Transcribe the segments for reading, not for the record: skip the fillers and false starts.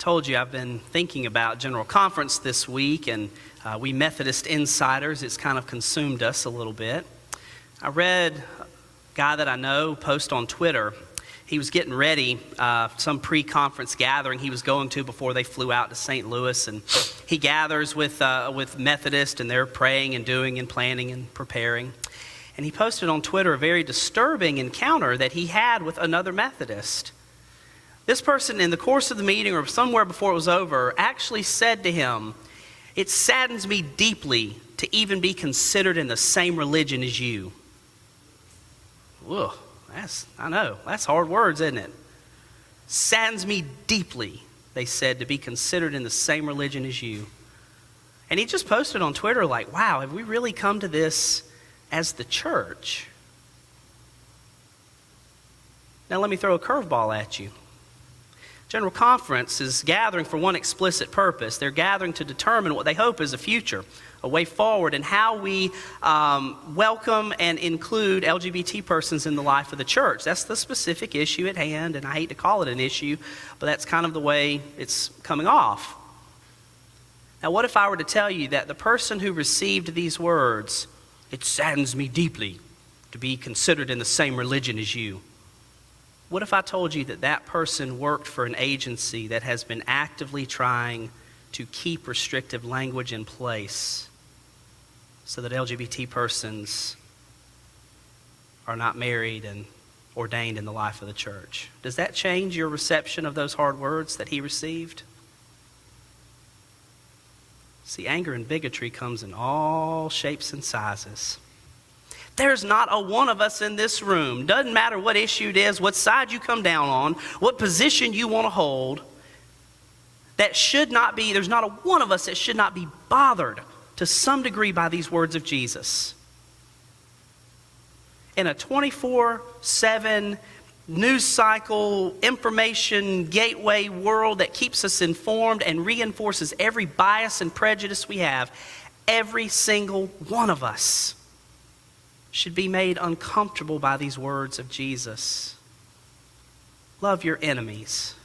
told you I've been thinking about General Conference this week, and we Methodist insiders, it's kind of consumed us a little bit. I read a guy that I know post on Twitter. He was getting ready, some pre-conference gathering he was going to before they flew out to St. Louis, and he gathers with Methodists, and they're praying and doing and planning and preparing. And he posted on Twitter a very disturbing encounter that he had with another Methodist. This person, in the course of the meeting or somewhere before it was over, actually said to him, "It saddens me deeply to even be considered in the same religion as you." Whoa, I know, that's hard words, isn't it? Saddens me deeply, they said, to be considered in the same religion as you. And he just posted on Twitter like, wow, have we really come to this as the church? Now let me throw a curveball at you. General Conference is gathering for one explicit purpose. They're gathering to determine what they hope is a future, a way forward, and how we welcome and include LGBT persons in the life of the church. That's the specific issue at hand, and I hate to call it an issue, but that's kind of the way it's coming off. Now, what if I were to tell you that the person who received these words, "It saddens me deeply to be considered in the same religion as you," what if I told you that that person worked for an agency that has been actively trying to keep restrictive language in place so that LGBT persons are not married and ordained in the life of the church? Does that change your reception of those hard words that he received? See, anger and bigotry comes in all shapes and sizes. There's not a one of us in this room, doesn't matter what issue it is, what side you come down on, what position you want to hold, that should not be, there's not a one of us that should not be bothered to some degree by these words of Jesus. In a 24/7 news cycle, information gateway world that keeps us informed and reinforces every bias and prejudice we have, every single one of us should be made uncomfortable by these words of Jesus. Love your enemies.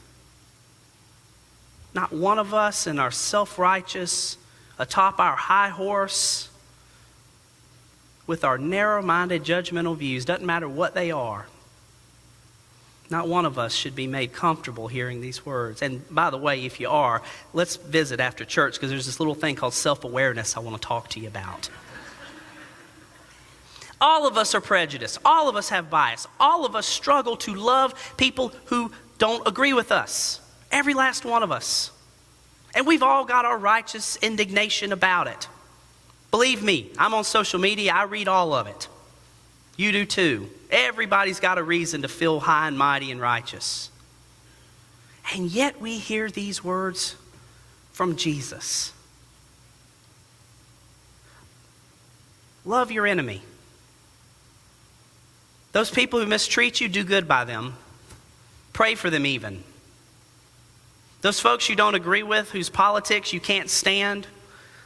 Not one of us in our self-righteous, atop our high horse, with our narrow-minded, judgmental views, doesn't matter what they are, not one of us should be made comfortable hearing these words. And by the way, if you are, let's visit after church, because there's this little thing called self-awareness I want to talk to you about. All of us are prejudiced. All of us have bias. All of us struggle to love people who don't agree with us. Every last one of us. And we've all got our righteous indignation about it. Believe me, I'm on social media. I read all of it. You do too. Everybody's got a reason to feel high and mighty and righteous. And yet we hear these words from Jesus. Love your enemy. Those people who mistreat you, do good by them. Pray for them even. Those folks you don't agree with, whose politics you can't stand,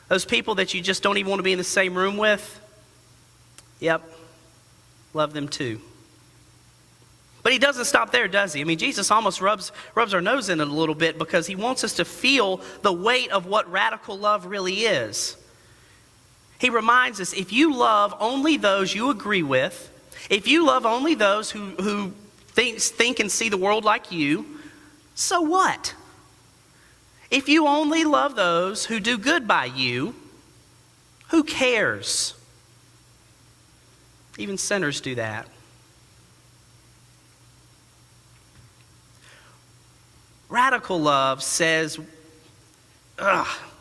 those people that you just don't even want to be in the same room with, yep, love them too. But he doesn't stop there, does he? I mean, Jesus almost rubs our nose in it a little bit, because he wants us to feel the weight of what radical love really is. He reminds us, if you love only those you agree with, if you love only those who think and see the world like you, so what? If you only love those who do good by you, who cares? Even sinners do that. Radical love says,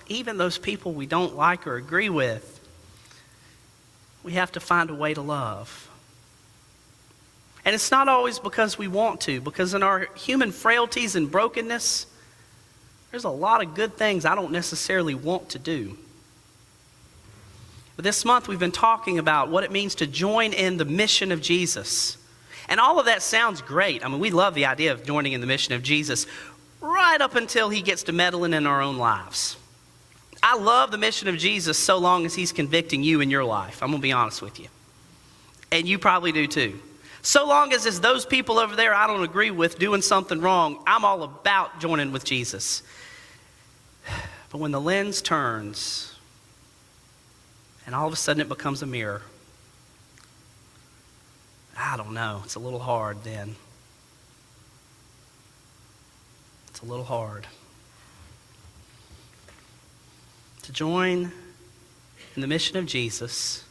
even those people we don't like or agree with, we have to find a way to love. And it's not always because we want to, because in our human frailties and brokenness, there's a lot of good things I don't necessarily want to do. But this month we've been talking about what it means to join in the mission of Jesus. And all of that sounds great. I mean, we love the idea of joining in the mission of Jesus right up until he gets to meddling in our own lives. I love the mission of Jesus so long as he's convicting you in your life. I'm going to be honest with you. And you probably do too. So long as it's those people over there I don't agree with doing something wrong, I'm all about joining with Jesus. But when the lens turns and all of a sudden it becomes a mirror, I don't know, it's a little hard then. It's a little hard. To join in the mission of Jesus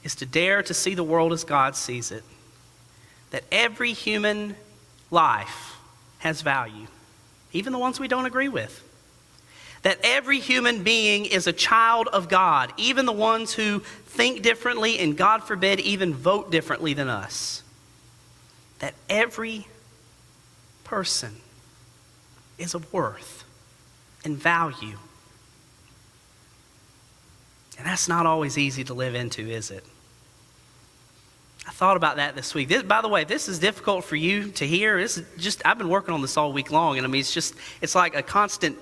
is to dare to see the world as God sees it. That every human life has value, even the ones we don't agree with. That every human being is a child of God, even the ones who think differently and, God forbid, even vote differently than us. That every person is of worth and value. And that's not always easy to live into, is it? I thought about that this week. By the way, this is difficult for you to hear. I've been working on this all week long, and I mean, it's like a constant,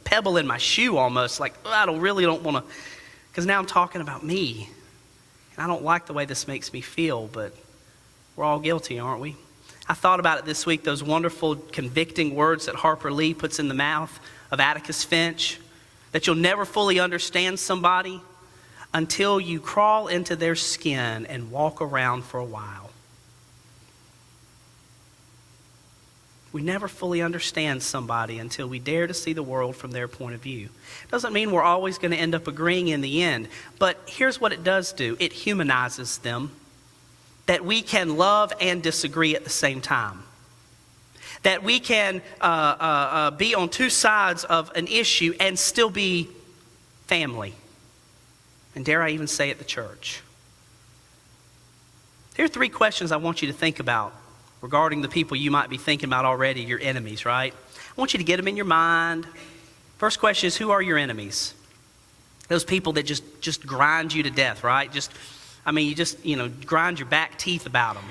pebble in my shoe almost. Like, I don't want to, because now I'm talking about me. And I don't like the way this makes me feel, but we're all guilty, aren't we? I thought about it this week, those wonderful convicting words that Harper Lee puts in the mouth of Atticus Finch, that you'll never fully understand somebody until you crawl into their skin and walk around for a while. We never fully understand somebody until we dare to see the world from their point of view. Doesn't mean we're always going to end up agreeing in the end, but here's what it does do. It humanizes them, that we can love and disagree at the same time. That we can be on two sides of an issue and still be family. And dare I even say it, the church. Here are 3 questions I want you to think about regarding the people you might be thinking about already, your enemies, right? I want you to get them in your mind. First question is, who are your enemies? Those people that just grind you to death, right? You grind your back teeth about them.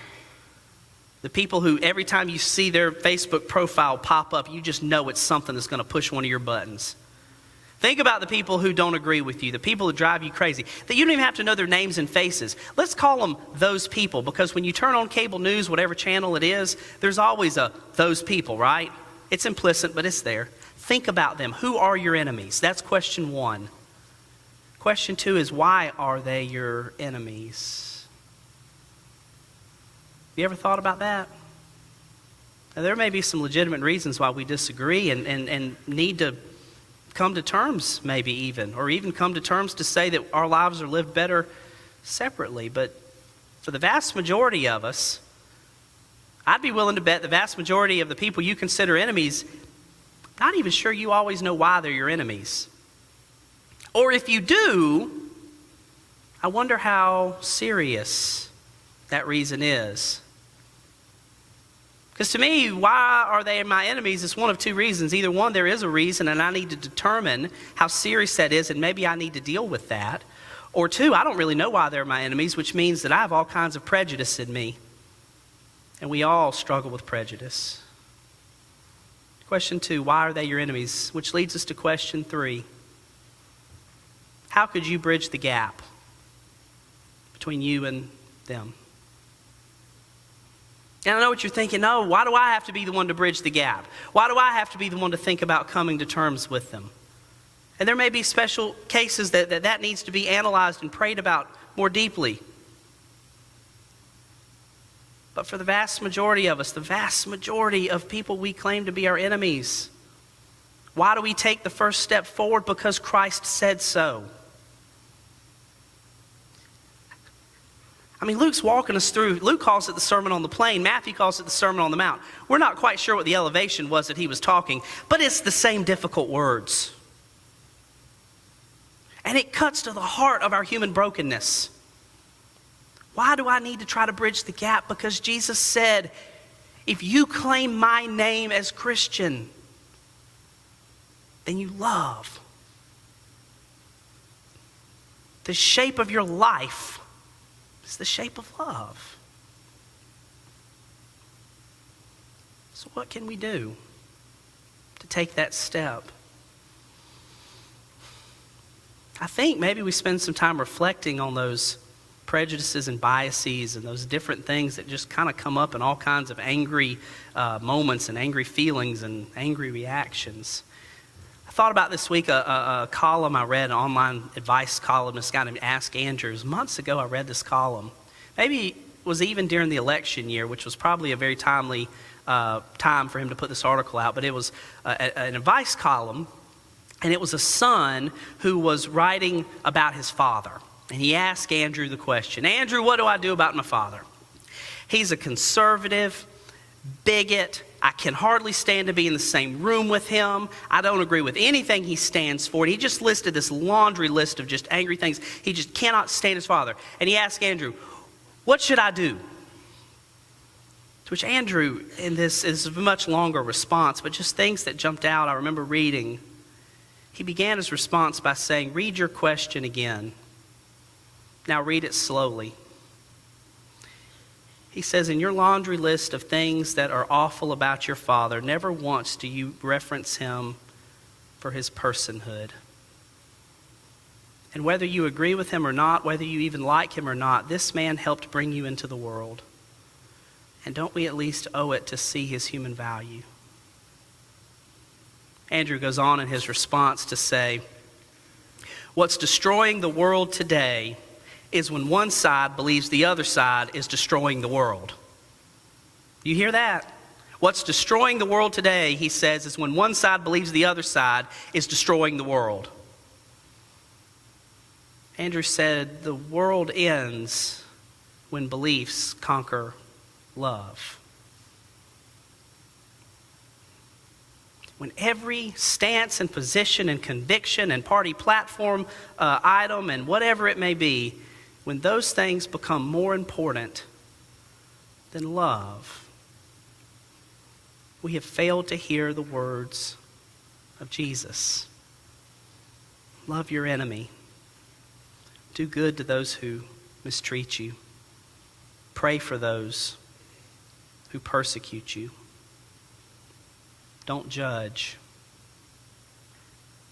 The people who every time you see their Facebook profile pop up, you just know it's something that's going to push one of your buttons. Think about the people who don't agree with you, the people that drive you crazy, that you don't even have to know their names and faces. Let's call them those people, because when you turn on cable news, whatever channel it is, there's always a those people, right? It's implicit, but it's there. Think about them. Who are your enemies? That's question 1. Question 2 is, why are they your enemies? Have you ever thought about that? Now, there may be some legitimate reasons why we disagree and need to come to terms maybe even, or even come to terms to say that our lives are lived better separately. But for the vast majority of us, I'd be willing to bet the vast majority of the people you consider enemies, not even sure you always know why they're your enemies. Or if you do, I wonder how serious that reason is. Because to me, why are they my enemies? It's one of 2 reasons. Either one, there is a reason and I need to determine how serious that is and maybe I need to deal with that. Or 2, I don't really know why they're my enemies, which means that I have all kinds of prejudice in me. And we all struggle with prejudice. Question 2, why are they your enemies? Which leads us to question 3. How could you bridge the gap between you and them? And I know what you're thinking, no, why do I have to be the one to bridge the gap? Why do I have to be the one to think about coming to terms with them? And there may be special cases that needs to be analyzed and prayed about more deeply. But for the vast majority of us, the vast majority of people we claim to be our enemies, why do we take the first step forward? Because Christ said so. I mean, Luke's walking us through. Luke calls it the Sermon on the Plain. Matthew calls it the Sermon on the Mount. We're not quite sure what the elevation was that he was talking, but it's the same difficult words. And it cuts to the heart of our human brokenness. Why do I need to try to bridge the gap? Because Jesus said, if you claim my name as Christian, then you love. The shape of your life is the shape of love. So what can we do to take that step? I think maybe we spend some time reflecting on those prejudices and biases and those different things that just kind of come up in all kinds of angry moments and angry feelings and angry reactions. I thought about this week a column I read, an online advice column, this guy named Ask Andrews. Months ago I read this column. Maybe it was even during the election year, which was probably a very timely time for him to put this article out, but it was an advice column, and it was a son who was writing about his father. And he asked Andrew the question, Andrew, what do I do about my father? He's a conservative, bigot. I can hardly stand to be in the same room with him. I don't agree with anything he stands for. And he just listed this laundry list of just angry things. He just cannot stand his father. And he asked Andrew, what should I do? To which Andrew, in this is a much longer response, but just things that jumped out, I remember reading. He began his response by saying, read your question again. Now read it slowly. He says, in your laundry list of things that are awful about your father, never once do you reference him for his personhood. And whether you agree with him or not, whether you even like him or not, this man helped bring you into the world. And don't we at least owe it to see his human value? Andrew goes on in his response to say, what's destroying the world today is when one side believes the other side is destroying the world. You hear that? What's destroying the world today, he says, is when one side believes the other side is destroying the world. Andrew said, the world ends when beliefs conquer love. When every stance and position and conviction and party platform item and whatever it may be, when those things become more important than love, we have failed to hear the words of Jesus. Love your enemy. Do good to those who mistreat you. Pray for those who persecute you. Don't judge.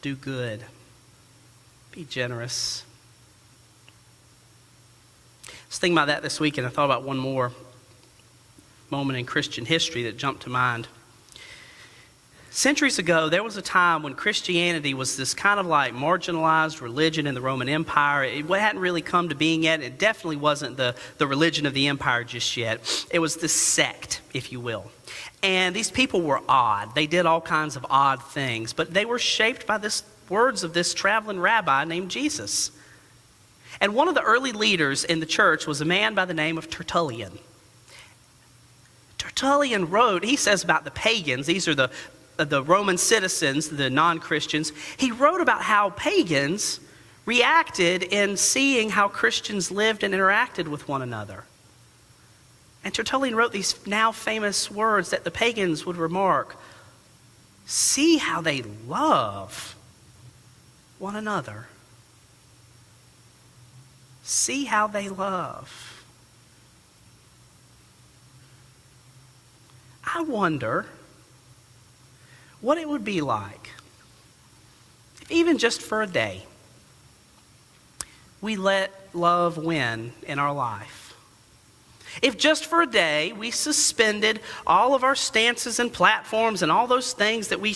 Do good. Be generous. I was thinking about that this week, and I thought about one more moment in Christian history that jumped to mind. Centuries ago, there was a time when Christianity was this kind of like marginalized religion in the Roman Empire. It hadn't really come to being yet. It definitely wasn't the religion of the empire just yet. It was this sect, if you will. And these people were odd. They did all kinds of odd things, but they were shaped by this words of this traveling rabbi named Jesus. And one of the early leaders in the church was a man by the name of Tertullian. Tertullian wrote, he says about the pagans, these are the Roman citizens, the non-Christians. He wrote about how pagans reacted in seeing how Christians lived and interacted with one another. And Tertullian wrote these now famous words that the pagans would remark, see how they love one another. See how they love. I wonder what it would be like if even just for a day we let love win in our life. If just for a day we suspended all of our stances and platforms and all those things that we,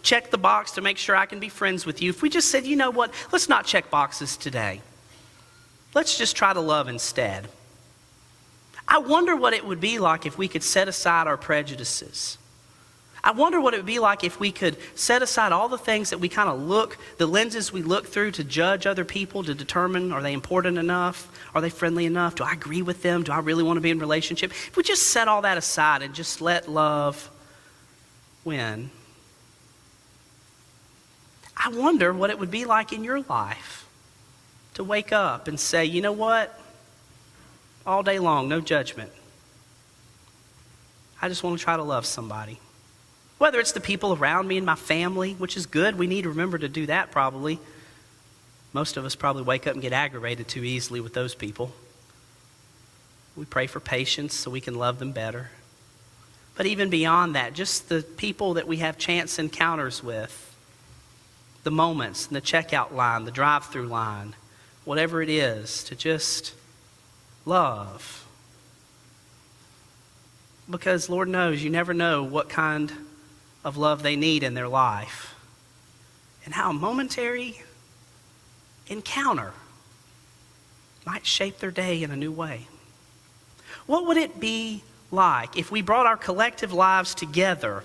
check the box to make sure I can be friends with you. If we just said, you know what, let's not check boxes today. Let's just try to love instead. I wonder what it would be like if we could set aside our prejudices. I wonder what it would be like if we could set aside all the things that we kind of the lenses we look through to judge other people, to determine, are they important enough? Are they friendly enough? Do I agree with them? Do I really want to be in a relationship? If we just set all that aside and just let love win, I wonder what it would be like in your life to wake up and say, you know what? All day long, no judgment. I just want to try to love somebody. Whether it's the people around me and my family, which is good. We need to remember to do that probably. Most of us probably wake up and get aggravated too easily with those people. We pray for patience so we can love them better. But even beyond that, just the people that we have chance encounters with, the moments, the checkout line, the drive-through line, whatever it is, to just love. Because Lord knows you never know what kind of love they need in their life and how a momentary encounter might shape their day in a new way. What would it be like if we brought our collective lives together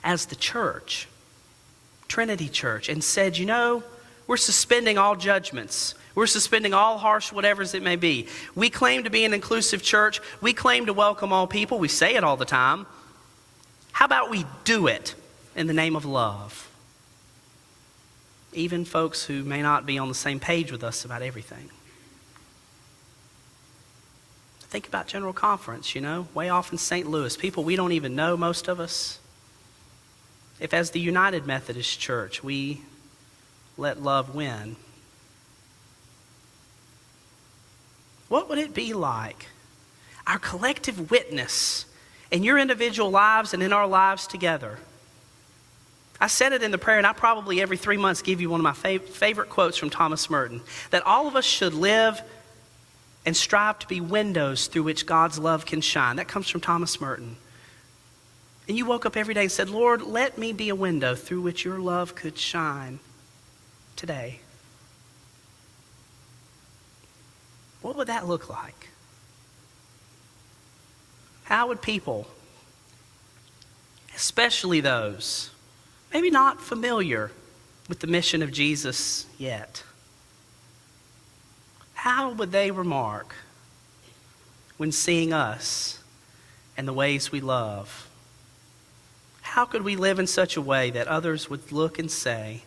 as the church, Trinity Church, and said, we're suspending all judgments. We're suspending all harsh whatevers it may be. We claim to be an inclusive church. We claim to welcome all people. We say it all the time. How about we do it in the name of love? Even folks who may not be on the same page with us about everything. Think about General Conference, way off in St. Louis. People we don't even know, most of us. If as the United Methodist Church, we let love win, what would it be like? Our collective witness in your individual lives and in our lives together. I said it in the prayer, and I probably every 3 months give you one of my favorite quotes from Thomas Merton, that all of us should live and strive to be windows through which God's love can shine. That comes from Thomas Merton. And you woke up every day and said, Lord, let me be a window through which your love could shine today. What would that look like? How would people, especially those maybe not familiar with the mission of Jesus yet, how would they remark when seeing us and the ways we love? How could we live in such a way that others would look and say,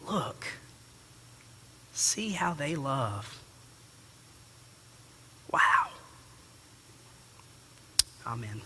look, see how they love. Wow. Amen.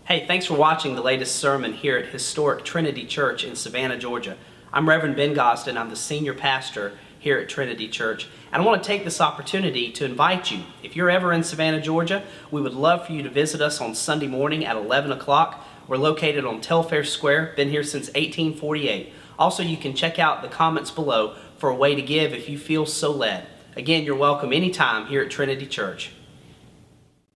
Hey, thanks for watching the latest sermon here at historic Trinity Church in Savannah, Georgia. I'm Reverend Ben Gosden. I'm the senior pastor here at Trinity Church. And I want to take this opportunity to invite you. If you're ever in Savannah, Georgia, we would love for you to visit us on Sunday morning at 11 o'clock. We're located on Telfair Square, been here since 1848. Also, you can check out the comments below for a way to give if you feel so led. Again, you're welcome anytime here at Trinity Church.